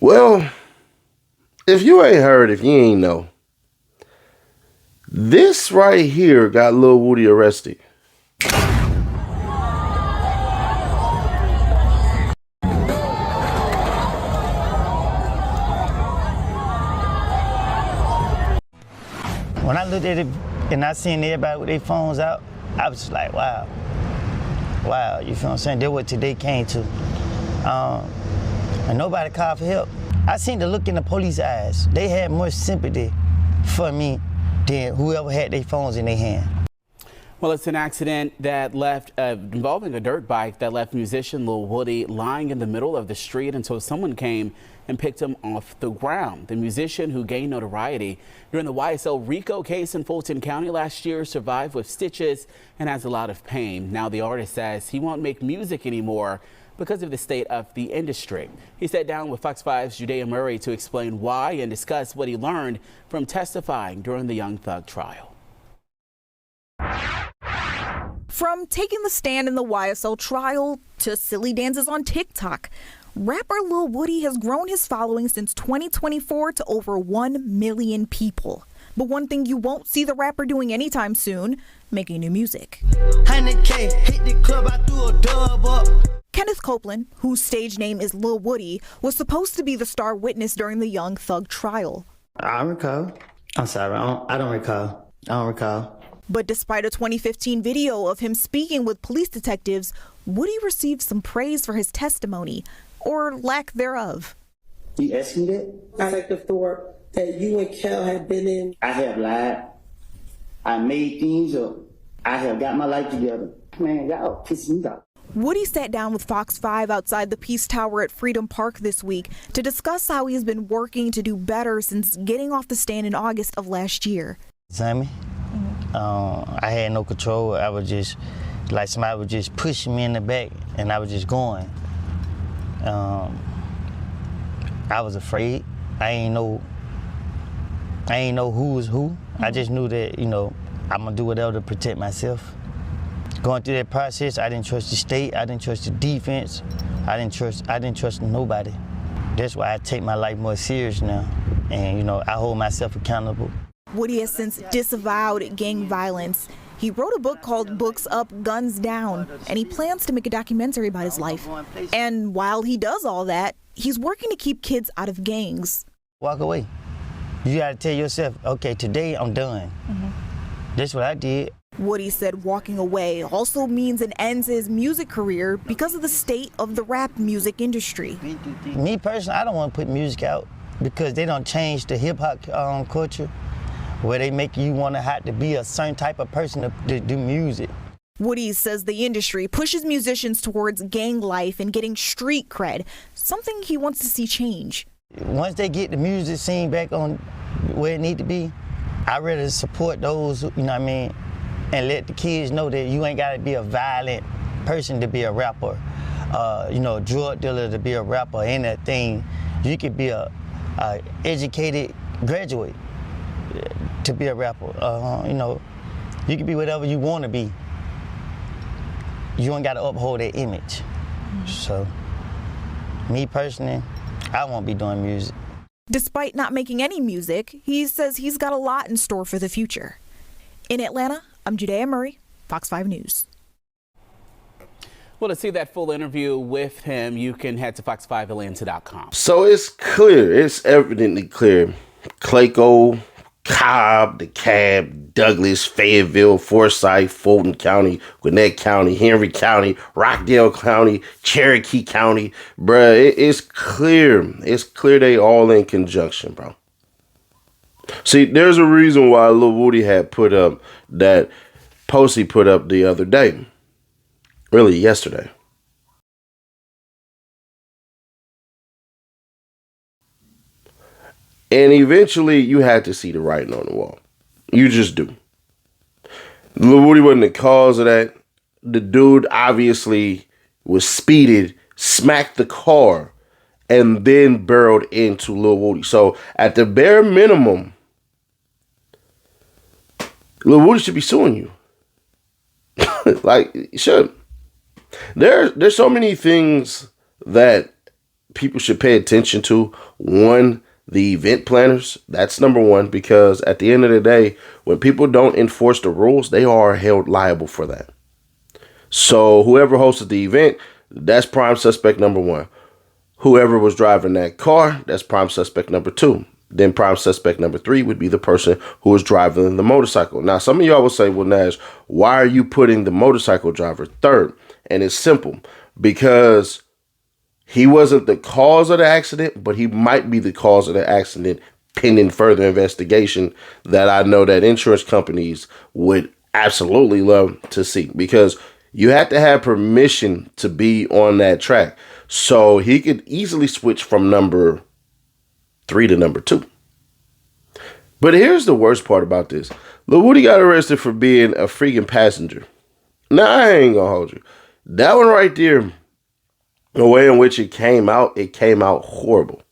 Well, if you ain't heard, if you ain't know, this right here got Lil Woody arrested. When I looked at it and I seen everybody with their phones out, I was just like, wow. Wow, you feel what I'm saying? That's what today came to. And nobody called for help. I seen the look in the police eyes. They had more sympathy for me than whoever had their phones in their hand. Well, it's an accident that left involving a dirt bike that left musician Lil Woody lying in the middle of the street until someone came and picked him off the ground. The musician, who gained notoriety during the YSL RICO case in Fulton County last year, survived with stitches and has a lot of pain. Now the artist says he won't make music anymore because of the state of the industry. He sat down with Fox 5's Judea Murray to explain why and discuss what he learned from testifying during the Young Thug trial. From taking the stand in the YSL trial to silly dances on TikTok, rapper Lil Woody has grown his following since 2024 to over 1 million people. But one thing you won't see the rapper doing anytime soon, making new music. 100K, hit the club, I threw a dub up. Kenneth Copeland, whose stage name is Lil Woody, was supposed to be the star witness during the Young Thug trial. I don't recall. I'm sorry, I don't recall. But despite a 2015 video of him speaking with police detectives, Woody received some praise for his testimony, or lack thereof. You asked me that? Detective Thorpe, that you and Kel have been in. I have lied. I made things up. I have got my life together. Man, y'all pissing me off. Woody sat down with Fox 5 outside the Peace Tower at Freedom Park this week to discuss how he has been working to do better since getting off the stand in August of last year. Sammy, I had no control. I was just, like somebody was just pushing me in the back and I was just going. I was afraid. I ain't know who was who. I just knew that, I'm gonna do whatever to protect myself. Going through that process, I didn't trust the state, I didn't trust the defense, I didn't trust nobody. That's why I take my life more serious now. And, I hold myself accountable. Woody has since disavowed gang violence. He wrote a book called Books Up, Guns Down, and he plans to make a documentary about his life. And while he does all that, he's working to keep kids out of gangs. Walk away. You gotta tell yourself, okay, today I'm done. That's what I did. Woody said walking away also means an end to his music career because of the state of the rap music industry. Me personally, I don't want to put music out because they don't change the hip-hop culture where they make you want to have to be a certain type of person to do music. Woody says the industry pushes musicians towards gang life and getting street cred, something he wants to see change. Once they get the music scene back on where it need to be, I'd rather support those, and let the kids know that you ain't got to be a violent person to be a rapper, drug dealer to be a rapper, anything. You could be a educated graduate to be a rapper. You could be whatever you want to be. You ain't got to uphold that image. So, me personally, I won't be doing music. Despite not making any music, he says he's got a lot in store for the future. In Atlanta, I'm Judea Murray, Fox 5 News. Well, to see that full interview with him, you can head to fox5atlanta.com. So it's clear, it's evidently clear. Clayco, Cobb, DeKalb, Douglas, Fayetteville, Forsyth, Fulton County, Gwinnett County, Henry County, Rockdale County, Cherokee County, bruh, it's clear. It's clear they all in conjunction, bro. See, there's a reason why Lil Woody had put up that post he put up the other day. Really, yesterday. And eventually, you had to see the writing on the wall. You just do. Lil Woody wasn't the cause of that. The dude obviously was speeded, smacked the car, and then barreled into Lil Woody. So, at the bare minimum, Lil Woody should be suing you. Like, he should. There's so many things that people should pay attention to. One, the event planners. That's number one, because at the end of the day, when people don't enforce the rules, they are held liable for that. So whoever hosted the event, that's prime suspect number one. Whoever was driving that car, that's prime suspect number two. Then prime suspect number three would be the person who was driving the motorcycle. Now, some of y'all will say, well, Nash, why are you putting the motorcycle driver third? And it's simple, because he wasn't the cause of the accident, but he might be the cause of the accident pending further investigation that I know that insurance companies would absolutely love to see, because you have to have permission to be on that track. So he could easily switch from number 3 to number 2. But here's the worst part about this. Lil Woody got arrested for being a freaking passenger. Now, I ain't gonna hold you. That one right there, the way in which it came out horrible.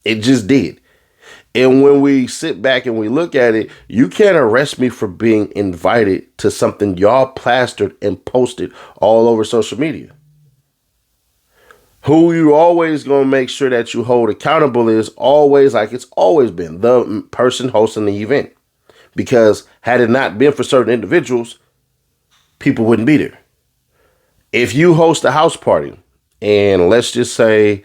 It just did. And when we sit back and we look at it, you can't arrest me for being invited to something y'all plastered and posted all over social media. Who you always going to make sure that you hold accountable is always, like it's always been, the person hosting the event. Because had it not been for certain individuals, people wouldn't be there. If you host a house party and let's just say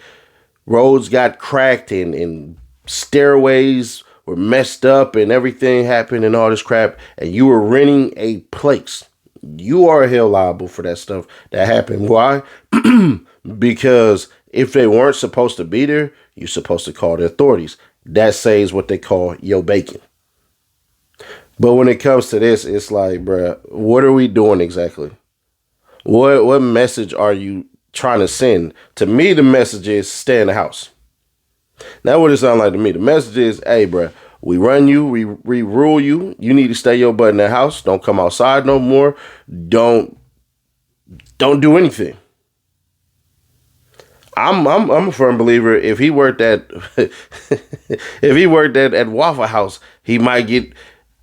roads got cracked and stairways were messed up and everything happened and all this crap, and you were renting a place, you are held liable for that stuff that happened. Why? Because if they weren't supposed to be there, you're supposed to call the authorities. That saves what they call your bacon. But when it comes to this, it's like, bruh, what are we doing exactly? What message are you trying to send? To me, the message is stay in the house. Now, what it sound like to me, the message is, hey, bruh, we run you, we rule you. You need to stay your butt in the house. Don't come outside no more. Don't do anything. I'm a firm believer. If he worked at at Waffle House, he might get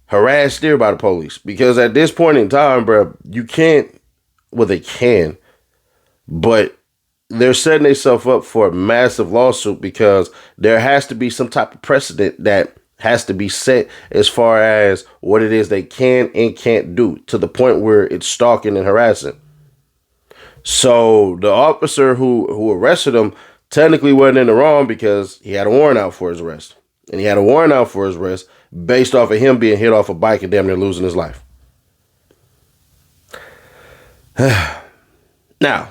harassed there by the police, because at this point in time, bro, you can't. Well, they can, but they're setting themselves up for a massive lawsuit, because there has to be some type of precedent that has to be set as far as what it is they can and can't do, to the point where it's stalking and harassing. So the officer who arrested him technically wasn't in the wrong, because he had a warrant out for his arrest. And he had a warrant out for his arrest based off of him being hit off a bike and damn near losing his life. Now,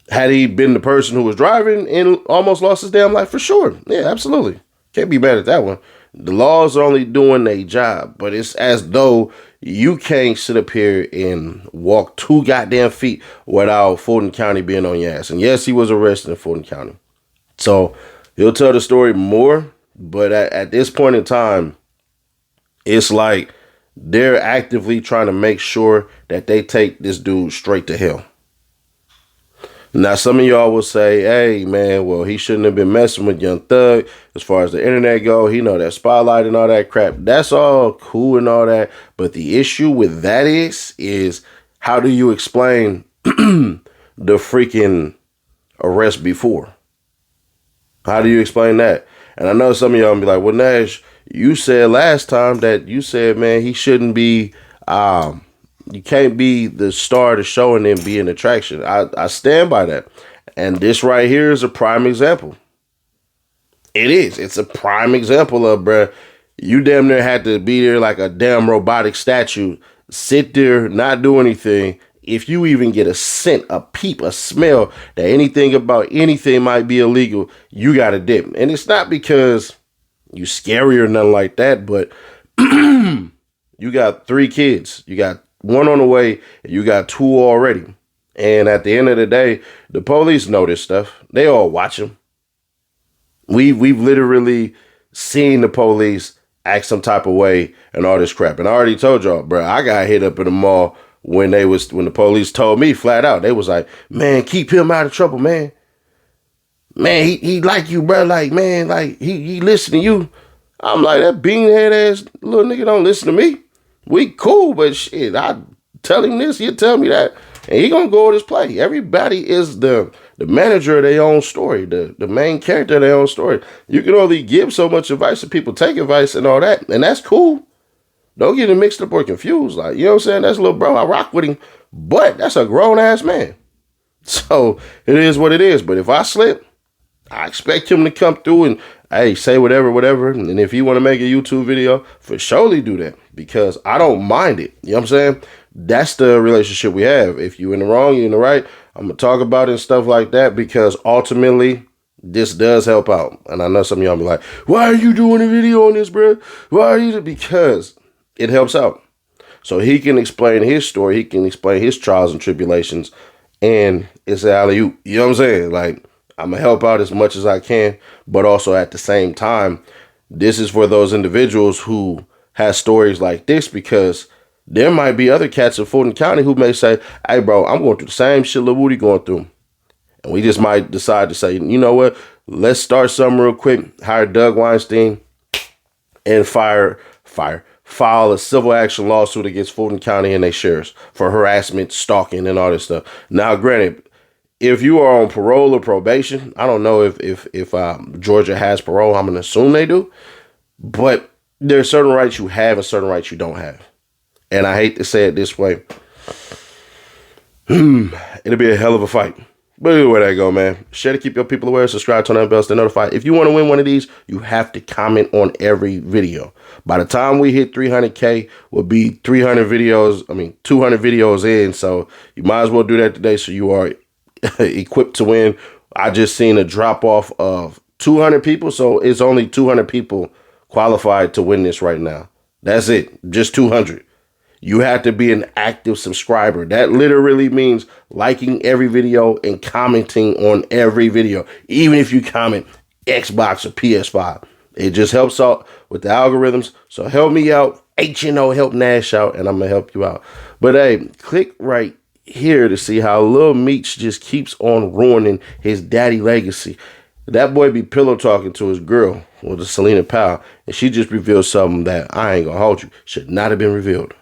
had he been the person who was driving and almost lost his damn life? For sure. Yeah, absolutely. Can't be mad at that one. The laws are only doing their job, but it's as though you can't sit up here and walk 2 goddamn feet without Fulton County being on your ass. And yes, he was arrested in Fulton County. So he'll tell the story more, but at this point in time, it's like they're actively trying to make sure that they take this dude straight to hell. Now, some of y'all will say, hey, man, well, he shouldn't have been messing with Young Thug. As far as the internet go, he know that spotlight and all that crap. That's all cool and all that. But the issue with that is how do you explain the freaking arrest before? How do you explain that? And I know some of y'all will be like, well, Nash, you said last time that you said, man, he shouldn't be, you can't be the star of the show and then be an attraction. I stand by that. And this right here is a prime example. It is. It's a prime example of, bruh, you damn near had to be there like a damn robotic statue, sit there, not do anything. If you even get a scent, a peep, a smell that anything about anything might be illegal, you got to dip. And it's not because you scary or nothing like that, but you got 3 kids. You got 1 on the way, and you got 2 already. And at the end of the day, the police know this stuff. They all watch them. We've literally seen the police act some type of way and all this crap. And I already told y'all, bro, I got hit up in the mall when the police told me flat out. They was like, man, keep him out of trouble, man. Man, he like you, bro. Like, man, like he listen to you. I'm like, that beanhead ass little nigga don't listen to me. We cool, but shit, I tell him this, he'll tell me that, and he gonna go with his play. Everybody is the the manager of their own story, the main character of their own story. You can only give so much advice and people take advice and all that. And that's cool. Don't get it mixed up or confused. Like, you know what I'm saying? That's a little bro. I rock with him. But that's a grown ass man. So it is what it is. But if I slip, I expect him to come through and, hey, say whatever. And if you want to make a YouTube video, for surely do that. Because I don't mind it. You know what I'm saying? That's the relationship we have. If you in the wrong, you in the right. I'm going to talk about it and stuff like that because ultimately this does help out. And I know some of y'all be like, why are you doing a video on this, bro? Why are you? Because it helps out. So he can explain his story. He can explain his trials and tribulations. And it's alley-oop. You know what I'm saying? Like, I'm going to help out as much as I can. But also at the same time, this is for those individuals who have stories like this because there might be other cats in Fulton County who may say, hey, bro, I'm going through the same shit Lil Woody going through. And we just might decide to say, you know what? Let's start something real quick. Hire Doug Weinstein and file a civil action lawsuit against Fulton County and their sheriffs for harassment, stalking, and all this stuff. Now, granted, if you are on parole or probation, I don't know if Georgia has parole. I'm going to assume they do. But there are certain rights you have and certain rights you don't have. And I hate to say it this way. It'll be a hell of a fight. But anyway, there you go, man. Share to keep your people aware. Subscribe, turn on the bells to notify. If you want to win one of these, you have to comment on every video. By the time we hit 300K, we'll be 200 videos in. So you might as well do that today so you are equipped to win. I just seen a drop off of 200 people. So it's only 200 people qualified to win this right now. That's it. Just 200. You have to be an active subscriber. That literally means liking every video and commenting on every video. Even if you comment Xbox or PS5. It just helps out with the algorithms. So help me out. HNO, help Nash out. And I'm going to help you out. But hey, click right here to see how Lil Meech just keeps on ruining his daddy legacy. That boy be pillow talking to his girl, with Selena Powell. And she just revealed something that I ain't going to hold you. Should not have been revealed.